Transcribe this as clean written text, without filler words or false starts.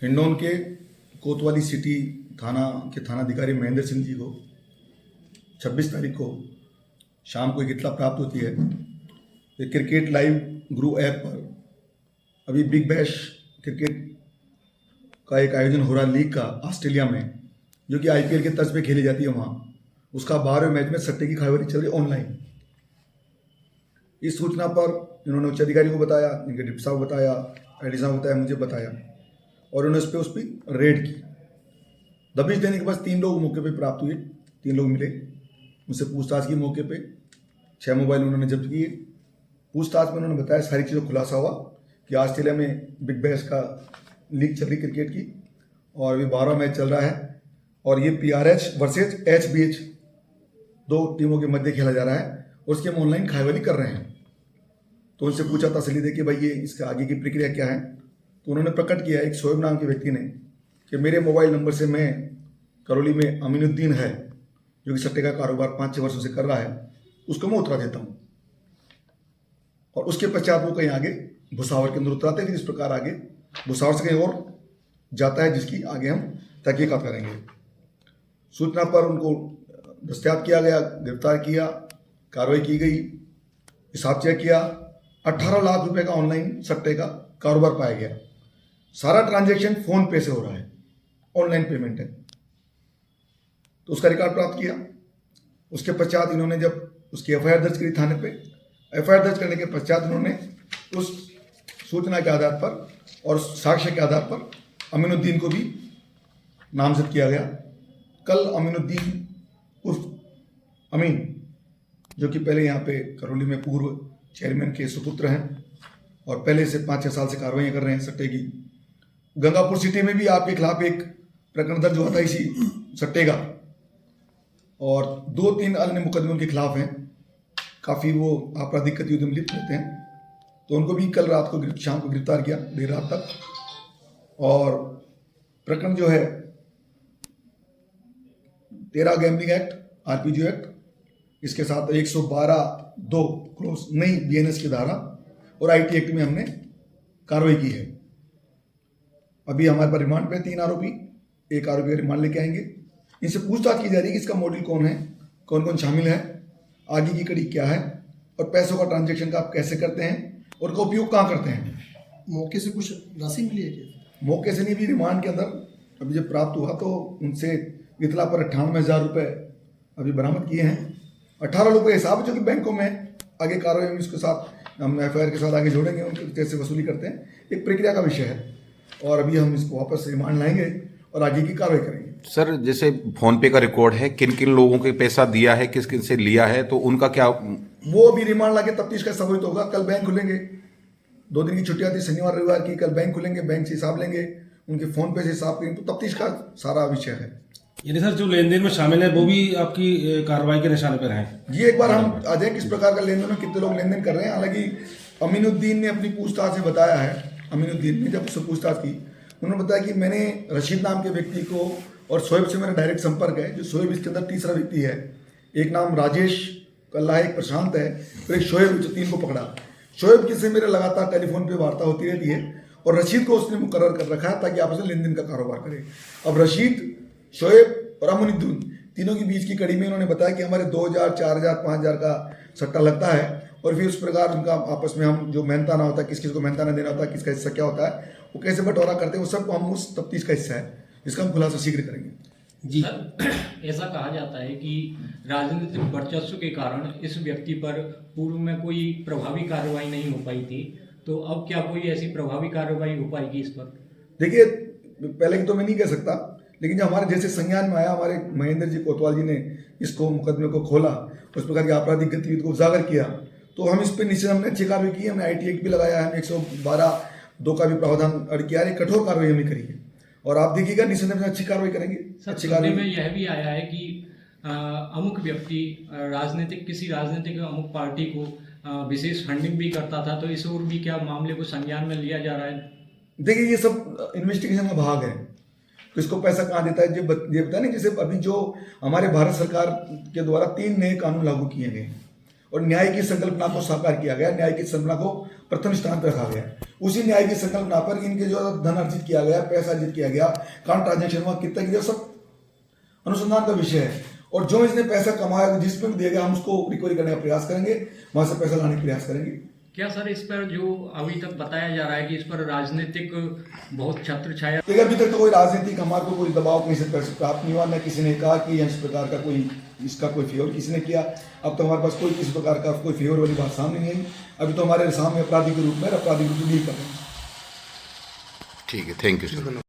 हिंडौन के कोतवाली सिटी थाना के थानाधिकारी महेंद्र सिंह जी को 26 तारीख को शाम को एक इत्तला प्राप्त होती है कि क्रिकेट लाइव गुरु ऐप पर अभी बिग बैश क्रिकेट का एक आयोजन हो रहा है लीग का ऑस्ट्रेलिया में, जो कि आईपीएल के तर्ज पे खेली जाती है वहाँ। उसका 12वें मैच में सट्टे की खबरें चल रही ऑनलाइन। इस सूचना पर इन्होंने उच्च अधिकारी को बताया, इनके डिप्टी साहब को बताया, एडी साहब को बताया, मुझे बताया और उन्होंने उस पर रेड की। दबिश देने के बाद 3 लोग मौके पे प्राप्त हुए, 3 लोग मिले, उनसे पूछताछ की मौके पे 6 मोबाइल उन्होंने जब्त किए। पूछताछ में उन्होंने बताया सारी चीज़ों का खुलासा हुआ कि ऑस्ट्रेलिया में बिग बैश का लीग चल रही क्रिकेट की और अभी 12वां मैच चल रहा है और ये PRH वर्सेज HBH 2 टीमों के मध्य खेला जा रहा है और उसकी हम ऑनलाइन खाईवाली कर रहे हैं। तो उनसे पूछा तसल्ली दे कि भाई ये इसका आगे की प्रक्रिया क्या है। तो उन्होंने प्रकट किया एक शोएब नाम के व्यक्ति ने कि मेरे मोबाइल नंबर से मैं करौली में अमीनुद्दीन है जो कि सट्टे का कारोबार 5-6 वर्षों से कर रहा है, उसको मैं उतरा देता हूँ। और उसके पश्चात वो कहीं आगे भुसावर के अंदर उतराते हैं, इस प्रकार आगे भुसावर से कहीं और जाता है जिसकी आगे हम तहकीकात करेंगे। सूचना पर उनको दस्तयाब किया गया, गिरफ्तार किया, कार्रवाई की गई, हिसाब चेक किया। 18 लाख रुपए का ऑनलाइन सट्टे का कारोबार पाया गया। सारा ट्रांजैक्शन फोन पे से हो रहा है, ऑनलाइन पेमेंट है। तो उसका रिकॉर्ड प्राप्त किया। उसके पश्चात इन्होंने जब उसकी FIR दर्ज करी थाने पे, FIR दर्ज करने के पश्चात उन्होंने उस सूचना के आधार पर और साक्ष्य के आधार पर अमीनुद्दीन को भी नामजद किया गया। कल अमीनुद्दीन उर्फ अमीन, जो कि पहले यहाँ पे करौली में पूर्व चेयरमैन के सुपुत्र हैं और पहले से 5-6 साल से कार्रवाई कर रहे हैं सट्टे की। गंगापुर सिटी में भी आपके खिलाफ एक प्रकरण दर्ज हुआ था इसी सट्टे का और 2-3 अन्य मुकदमों के खिलाफ हैं। काफ़ी वो आपराधिक गतिविधियों में लिप्त रहते हैं। तो उनको भी कल रात को शाम को गिरफ्तार किया देर रात तक। और प्रकरण जो है 13 गैम्बलिंग एक्ट, RPG एक्ट, इसके साथ 112(2) क्लोज नई BNS की धारा और IT एक्ट में हमने कार्रवाई की है। अभी हमारे पास रिमांड पे 3 आरोपी, 1 आरोपी का रिमांड लेके आएंगे। इनसे पूछताछ की जा रही है कि इसका मॉडल कौन है, कौन कौन शामिल है, आगे की कड़ी क्या है और पैसों का ट्रांजैक्शन का आप कैसे करते हैं और का उपयोग कहाँ करते हैं। मौके से कुछ राशि मिली है क्या? मौके से नहीं, भी रिमांड के अंदर अभी जब प्राप्त हुआ तो उनसे इतला पर 98,000 रुपये अभी बरामद किए हैं। 18 लोगों का हिसाब जो कि बैंकों में आगे कार्रवाई में इसके साथ हम FIR के साथ आगे जोड़ेंगे, उनके कैसे वसूली करते हैं, एक प्रक्रिया का विषय है। और अभी हम इसको वापस रिमांड लाएंगे और आगे की कार्रवाई करेंगे। सर, जैसे फोन पे का रिकॉर्ड है, किन किन लोगों के पैसा दिया है, किस किन से लिया है, तो उनका क्या? वो अभी रिमांड लाके तफ्तीश का सबूत होगा। कल बैंक खुलेंगे, 2 दिन की छुट्टियां थी शनिवार रविवार की, कल बैंक खुलेंगे, बैंक से हिसाब लेंगे, उनके फोन पे से हिसाब करेंगे, तो तफ्तीश का सारा विषय है। यानी सर जो लेन देन में शामिल है वो भी आपकी कार्रवाई के निशाने पर हैं? जी, एक बार हम आ जाए किस प्रकार का लेन देन में कितने लोग लेन देन कर रहे हैं। हालांकि अमीनुद्दीन ने अपनी पूछताछ से बताया है, अमीनुद्दीन ने जब उससे पूछताछ की, उन्होंने बताया कि मैंने रशीद नाम के व्यक्ति को और शोएब से मेरा डायरेक्ट संपर्क है। जो शोएब इसके अंदर तीसरा व्यक्ति है, एक नाम राजेश कल्ला है, एक प्रशांत है, फिर एक शोएब, जो 3 को पकड़ा। शोएब से मेरे लगातार टेलीफोन पे वार्ता होती रहती है और रशीद को उसने मुकर्रर कर रखा है ताकि आपस में लेन देन का कारोबार करे। अब रशीद, शोएब और अमीनुद्दीन तीनों के बीच की कड़ी में उन्होंने बताया कि हमारे 2,000, 4,000, 5,000 का सट्टा लगता है और फिर उस प्रकार उनका आपस में हम जो मेहनताना होता है, किस किस को मेहनताना देना होता है, किसका हिस्सा क्या होता है, वो कैसे बंटवारा करते हैं, वो सब हम उस तफ्तीश का हिस्सा है, इसका हम खुलासा शीघ्र करेंगे। जी सर, ऐसा कहा जाता है कि राजनीतिक वर्चस्व के कारण इस व्यक्ति पर पूर्व में कोई प्रभावी कार्रवाई नहीं हो पाई थी, तो अब क्या कोई ऐसी प्रभावी कार्रवाई हो पाएगी इस पर? देखिए, पहले की तो मैं नहीं कह सकता, लेकिन जब हमारे जैसे संज्ञान में आया, हमारे महेंद्र जी कोतवाल जी ने इसको मुकदमे को खोला, उस प्रकार की आपराधिक गतिविधि को उजागर किया, तो हम इस पर निश्चित हमने अच्छी कार्रवाई की है। हमने IT एक्ट भी लगाया है, हमने 112(2) का भी प्रावधान अड़ किया है, कठोर कार्रवाई हमने करी है और आप देखिएगा निश्चित में अच्छी कार्रवाई करेंगे। अच्छी कार्रवाई में यह भी आया है कि अमुक व्यक्ति किसी राजनीतिक अमुक पार्टी को विशेष फंडिंग भी करता था, तो इस ओर भी क्या मामले को संज्ञान में लिया जा रहा है? देखिए, ये सब इन्वेस्टिगेशन का भाग है। तो इसको पैसा कहाँ देता है, ये बता नहीं। जैसे अभी जो हमारे भारत सरकार के द्वारा 3 नए कानून लागू किए गए और न्याय की संकल्पना को साकार किया गया, न्याय की संकल्पना को प्रथम स्थान पर रखा गया। उसी न्याय की संकल्पना पर इनके जो धन अर्जित किया गया, पैसा अर्जित किया गया, कहाँ ट्रांजेक्शन हुआ, कितना किया, सब अनुसंधान का विषय है। और जो इसने पैसा कमाया, जिसमें भी देगा, हम उसको रिकवरी करने का प्रयास करेंगे, वहां से पैसा लाने का प्रयास करेंगे। क्या सर इस पर जो अभी तक बताया जा रहा है कि इस पर राजनीतिक बहुत छत्र छाया? देखिए, अभी तक तो कोई राजनीतिक हमारे को कोई दबाव कहीं से पैसे प्राप्त नहीं हुआ, न किसी ने कहा कि इस प्रकार का कोई इसका कोई फेवर किसी ने किया। अब तो हमारे पास कोई किसी प्रकार का कोई फेवर वाली बात सामने नहीं आई। अभी तो हमारे सामने अपराधी के रूप में डील कर रहे हैं। ठीक है, थैंक यू सर।